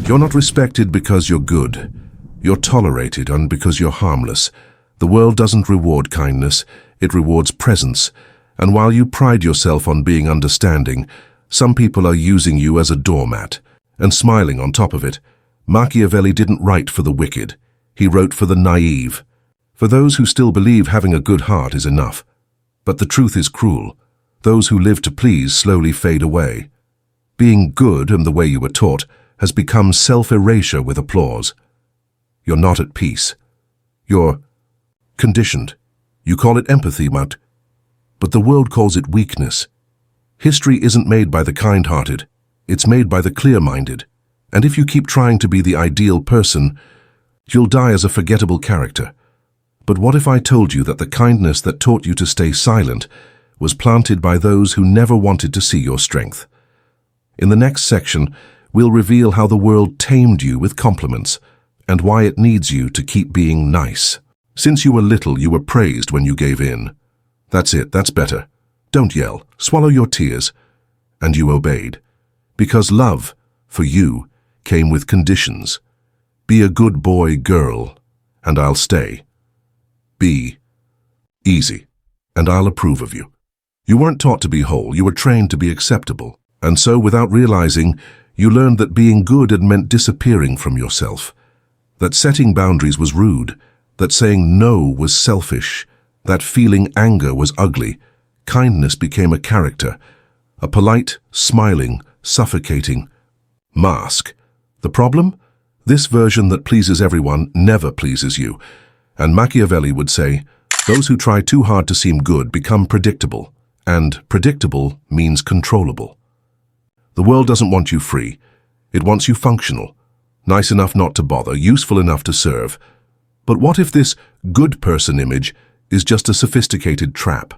You're not respected because you're good. You're tolerated and because you're harmless. The world doesn't reward kindness, it rewards presence. And while you pride yourself on being understanding, some people are using you as a doormat and smiling on top of it. Machiavelli didn't write for the wicked. He wrote for the naive, for those who still believe having a good heart is enough. But the truth is cruel. Those who live to please slowly fade away. Being good, and the way you were taught, has become self-erasure with applause. You're not at peace. You're conditioned. You call it empathy, but the world calls it weakness. History isn't made by the kind-hearted. It's made by the clear-minded. And if you keep trying to be the ideal person, you'll die as a forgettable character. But what if I told you that the kindness that taught you to stay silent was planted by those who never wanted to see your strength? In the next section, we'll reveal how the world tamed you with compliments and why it needs you to keep being nice. Since you were little, you were praised when you gave in. That's it, that's better. Don't yell, swallow your tears. And you obeyed. Because love, for you, came with conditions. Be a good boy, girl, and I'll stay. Be easy, and I'll approve of you. You weren't taught to be whole, you were trained to be acceptable. And so, without realizing, you learned that being good had meant disappearing from yourself. That setting boundaries was rude. That saying no was selfish. That feeling anger was ugly. Kindness became a character. A polite, smiling, suffocating mask. The problem? This version that pleases everyone never pleases you. And Machiavelli would say, those who try too hard to seem good become predictable. And predictable means controllable. The world doesn't want you free. It wants you functional. Nice enough not to bother, useful enough to serve. But what if this good person image is just a sophisticated trap?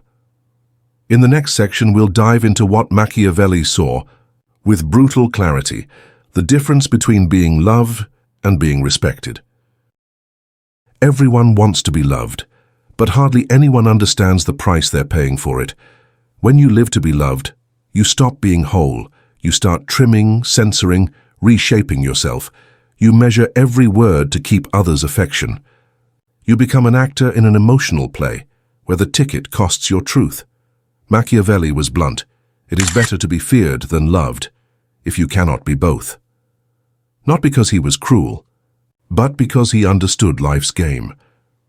In the next section, we'll dive into what Machiavelli saw, with brutal clarity, the difference between being loved and being respected. Everyone wants to be loved, but hardly anyone understands the price they're paying for it. When you live to be loved, you stop being whole. You start trimming, censoring, reshaping yourself. You measure every word to keep others' affection. You become an actor in an emotional play, where the ticket costs your truth. Machiavelli was blunt. It is better to be feared than loved, if you cannot be both. Not because he was cruel, but because he understood life's game.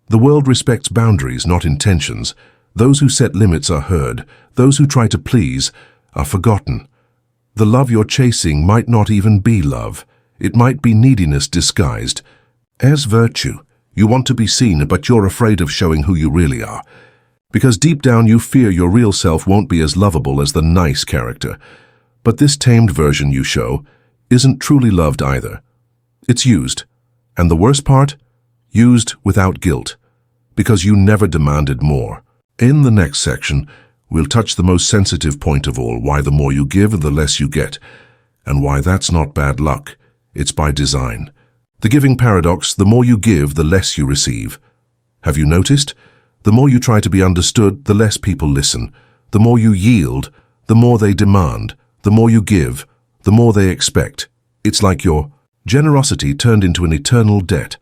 The world respects boundaries, not intentions. Those who set limits are heard. Those who try to please are forgotten. The love you're chasing might not even be love. It might be neediness disguised as virtue. You want to be seen, but you're afraid of showing who you really are. Because deep down you fear your real self won't be as lovable as the nice character. But this tamed version you show isn't truly loved either. It's used. And the worst part? Used without guilt. Because you never demanded more. In the next section, we'll touch the most sensitive point of all, why the more you give, the less you get, and why that's not bad luck, it's by design. The giving paradox, the more you give, the less you receive. Have you noticed? The more you try to be understood, the less people listen. The more you yield, the more they demand. The more you give, the more they expect. It's like your generosity turned into an eternal debt.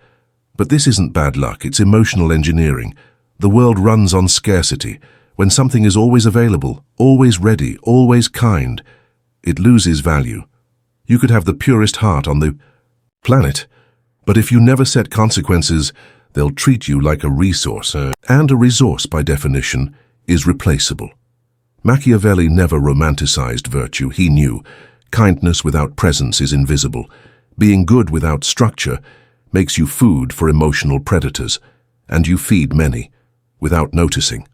But this isn't bad luck, it's emotional engineering. The world runs on scarcity. When something is always available, always ready, always kind, it loses value. You could have the purest heart on the planet, but if you never set consequences, they'll treat you like a resource. And a resource, by definition, is replaceable. Machiavelli never romanticized virtue. He knew kindness without presence is invisible. Being good without structure makes you food for emotional predators, and you feed many without noticing.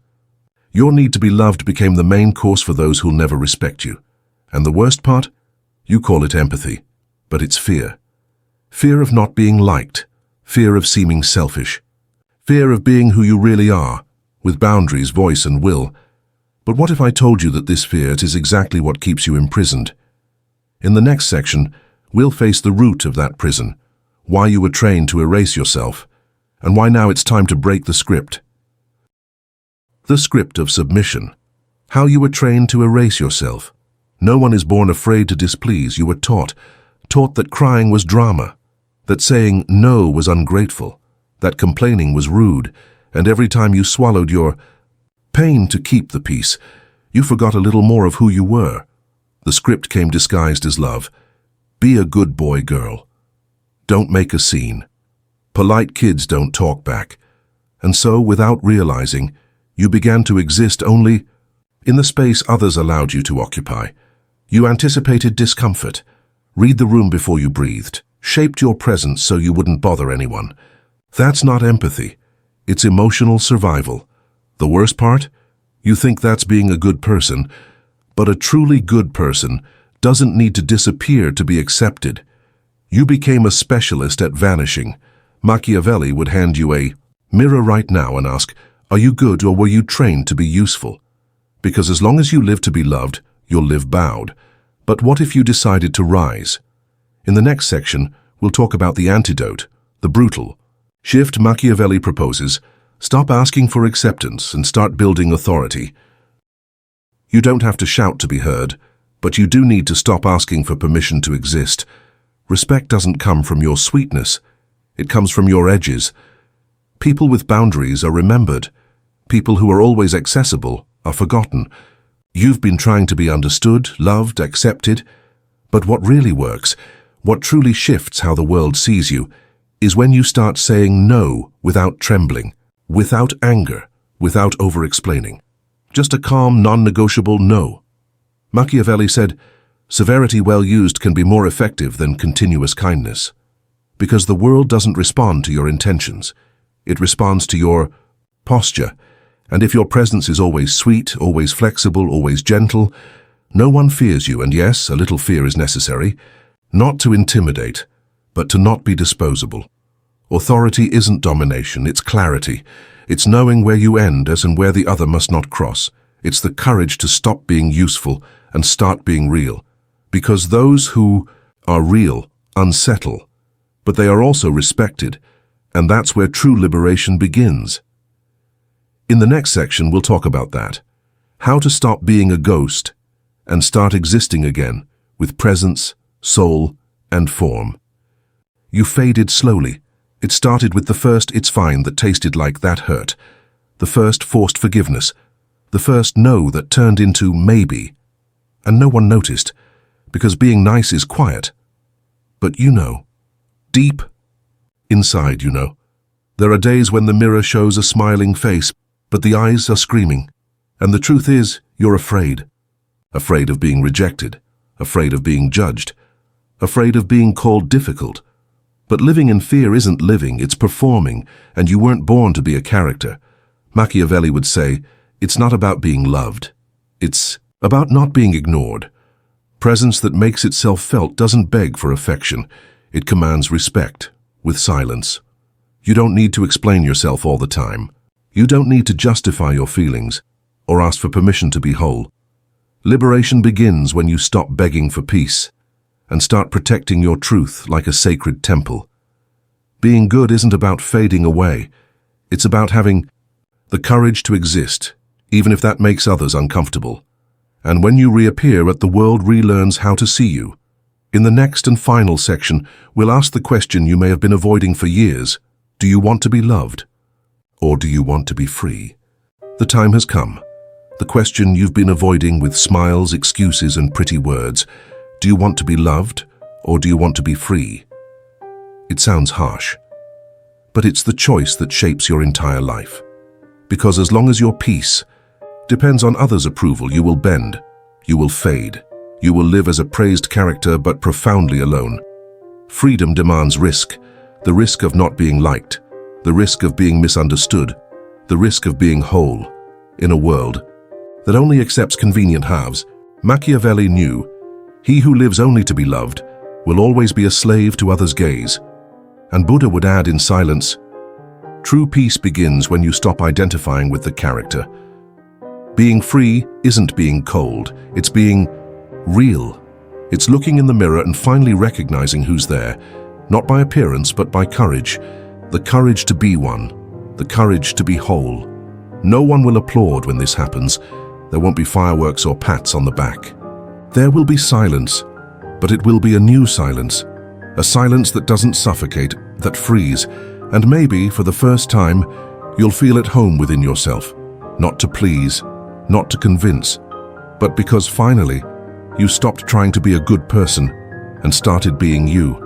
Your need to be loved became the main course for those who'll never respect you. And the worst part? You call it empathy, but it's fear. Fear of not being liked. Fear of seeming selfish. Fear of being who you really are, with boundaries, voice, and will. But what if I told you that this fear is exactly what keeps you imprisoned? In the next section, we'll face the root of that prison, why you were trained to erase yourself, and why now it's time to break the script. The script of submission. How you were trained to erase yourself. No one is born afraid to displease. You were taught taught that crying was drama, that saying no was ungrateful, that complaining was rude, and every time you swallowed your pain to keep the peace, you forgot a little more of who you were. The script came disguised as love. Be a good boy, girl. Don't make a scene. Polite kids don't talk back. And so, without realizing, you began to exist only in the space others allowed you to occupy. You anticipated discomfort, read the room before you breathed, shaped your presence so you wouldn't bother anyone. That's not empathy. It's emotional survival. The worst part? You think that's being a good person, but a truly good person doesn't need to disappear to be accepted. You became a specialist at vanishing. Machiavelli would hand you a mirror right now and ask, are you good or were you trained to be useful? Because as long as you live to be loved, you'll live bowed. But what if you decided to rise? In the next section, we'll talk about the antidote, the brutal shift Machiavelli proposes. Stop asking for acceptance and start building authority. You don't have to shout to be heard, but you do need to stop asking for permission to exist. Respect doesn't come from your sweetness. It comes from your edges. People with boundaries are remembered. People who are always accessible are forgotten. You've been trying to be understood, loved, accepted. But what really works, what truly shifts how the world sees you, is when you start saying no without trembling, without anger, without over-explaining. Just a calm, non-negotiable no. Machiavelli said, severity well used can be more effective than continuous kindness. Because the world doesn't respond to your intentions. It responds to your posture. And if your presence is always sweet, always flexible, always gentle, no one fears you, and yes, a little fear is necessary, not to intimidate, but to not be disposable. Authority isn't domination, it's clarity. It's knowing where you end as and where the other must not cross. It's the courage to stop being useful and start being real. Because those who are real unsettle, but they are also respected, and that's where true liberation begins. In the next section, we'll talk about that. How to stop being a ghost and start existing again with presence, soul, and form. You faded slowly. It started with the first "it's fine" that tasted like "that hurt," the first forced forgiveness, the first no that turned into "maybe." And no one noticed, because being nice is quiet. But you know, deep inside, you know, there are days when the mirror shows a smiling face, but the eyes are screaming. And the truth is, you're afraid. Afraid of being rejected, afraid of being judged, afraid of being called difficult. But living in fear isn't living, it's performing, and you weren't born to be a character. Machiavelli would say, it's not about being loved. It's about not being ignored. Presence that makes itself felt doesn't beg for affection. It commands respect, with silence. You don't need to explain yourself all the time. You don't need to justify your feelings, or ask for permission to be whole. Liberation begins when you stop begging for peace, and start protecting your truth like a sacred temple. Being good isn't about fading away. It's about having the courage to exist, even if that makes others uncomfortable. And when you reappear, the world relearns how to see you. In the next and final section, we'll ask the question you may have been avoiding for years. Do you want to be loved? Or do you want to be free? The time has come. The question you've been avoiding with smiles, excuses, and pretty words. Do you want to be loved, or do you want to be free? It sounds harsh, but it's the choice that shapes your entire life. Because as long as your peace depends on others' approval, you will bend, you will fade, you will live as a praised character but profoundly alone. Freedom demands risk, the risk of not being liked, the risk of being misunderstood, the risk of being whole, in a world that only accepts convenient halves. Machiavelli knew, he who lives only to be loved will always be a slave to others' gaze. And Buddha would add in silence, true peace begins when you stop identifying with the character. Being free isn't being cold, it's being real. It's looking in the mirror and finally recognizing who's there, not by appearance but by courage. The courage to be one, the courage to be whole. No one will applaud when this happens. There won't be fireworks or pats on the back. There will be silence, But it will be a new silence, a silence that doesn't suffocate, that frees, and maybe, for the first time, you'll feel at home within yourself, not to please, not to convince, but because finally, you stopped trying to be a good person and started being you.